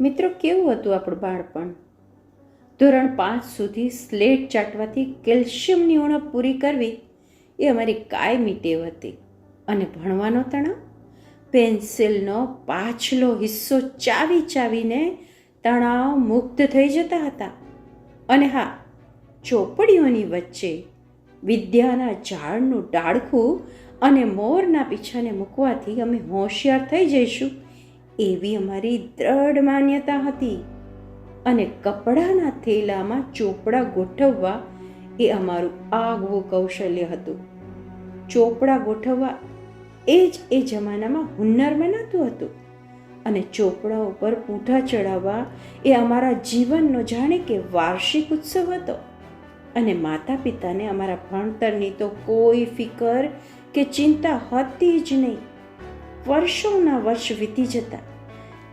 મિત્રો, કેવું હતું આપણું બાળપણ? ધોરણ 5 સુધી સ્લેટ ચાટવાથી કેલ્શિયમની ઉણપ પૂરી કરવી એ અમારી કાયમી ટેવ હતી. અને ભણવાનો તણાવ? પેન્સિલનો પાછલો હિસ્સો ચાવી ચાવીને તણાવ મુક્ત થઈ જતા હતા. અને હા, ચોપડીઓની વચ્ચે વિદ્યાના ઝાડનું ડાળખું અને મોરના પીછાને મૂકવાથી અમે હોશિયાર થઈ જઈશું એવી અમારી દ્રઢ માન્યતા હતી. અને કપડાના થેલામાં ચોપડા ગોઠવવા એ અમારું આગવું કૌશલ્ય હતું. ચોપડા ગોઠવવા એ જ એ જમાનામાં હુન્નરમાં નહોતું હતું. અને ચોપડા ઉપર પૂંઠા ચડાવવા એ અમારા જીવનનો જાણે કે વાર્ષિક ઉત્સવ હતો. અને માતા પિતાને અમારા ભણતરની તો કોઈ ફિકર કે ચિંતા હતી જ નહીં. વર્ષોના વર્ષ વીતી જતા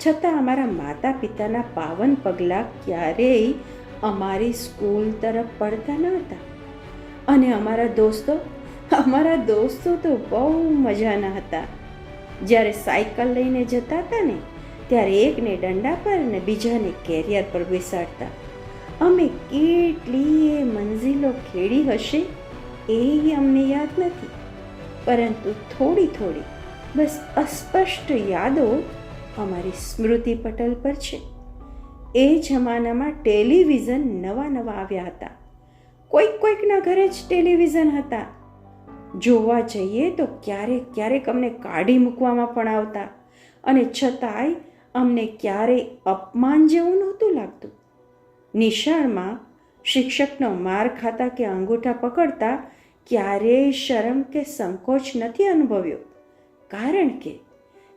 છતાં અમારા માતા પિતાના પાવન પગલાં ક્યારેય અમારી સ્કૂલ તરફ પડતા ન હતા. અને અમારા દોસ્તો તો બહુ મજાના હતા. જ્યારે સાયકલ લઈને જતા હતા ને, ત્યારે એકને દંડા પર ને બીજાને કેરિયર પર બેસાડતા. અમે કેટલીય મંજિલો ખેડી હશે એ અમને યાદ નથી, પરંતુ થોડી થોડી બસ અસ્પષ્ટ યાદો અમારી સ્મૃતિ પટલ પર છે. એ જમાનામાં ટેલિવિઝન નવા આવ્યા હતા. કોઈકના ઘરે જ ટેલિવિઝન હતા. જોવા જઈએ તો ક્યારેક અમને કાઢી મૂકવામાં પણ આવતા. અને છતાંય અમને ક્યારેય અપમાન જેવું નહોતું લાગતું. નિશાળમાં શિક્ષકનો માર ખાતા કે અંગૂઠા પકડતા ક્યારેય શરમ કે સંકોચ નથી અનુભવ્યો. કારણ કે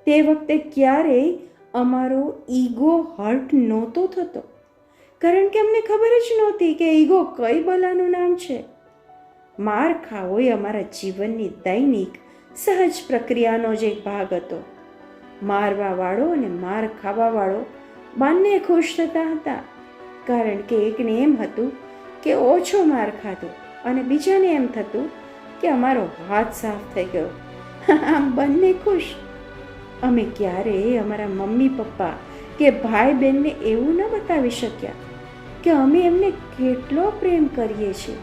તે વખતે ક્યારેય અમારો ઈગો હર્ટ નહોતો થતો. કારણ કે અમને ખબર જ નહોતી કે ઈગો કઈ બલાનું નામ છે. માર ખાવો એ અમારા જીવનની દૈનિક સહજ પ્રક્રિયાનો જ એક ભાગ હતો. મારવાવાળો અને માર ખાવાવાળો બંને ખુશ થતા હતા. કારણ કે એકને એમ હતું કે ઓછો માર ખાધો અને બીજાને એમ થતું કે અમારો હાથ સાફ થઈ ગયો. આમ બંને ખુશ. અમે ક્યારેય અમારા મમ્મી પપ્પા કે ભાઈ બહેનને એવું ન બતાવી શક્યા કે અમે એમને કેટલો પ્રેમ કરીએ છીએ.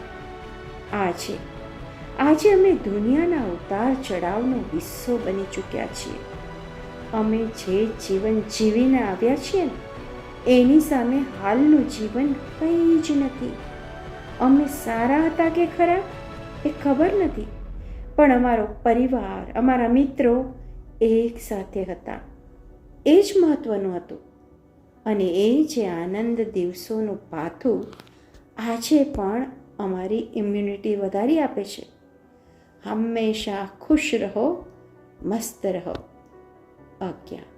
આજે અમે દુનિયાના ઉતાર ચઢાવનો હિસ્સો બની ચૂક્યા છીએ. અમે જે જીવન જીવીને આવ્યા છીએ ને, એની સામે હાલનું જીવન કંઈ જ નથી. અમે સારા હતા કે ખરાબ એ ખબર નથી, પણ અમારો પરિવાર, અમારા મિત્રો એક સાથે હતા. એ જ મહત્વનું હતું. અને એ જે આનંદ દિવસોનું પાથું આજે પણ અમારી ઇમ્યુનિટી વધારી આપે છે. હંમેશા ખુશ રહો, મસ્ત રહો. આજ્ઞા.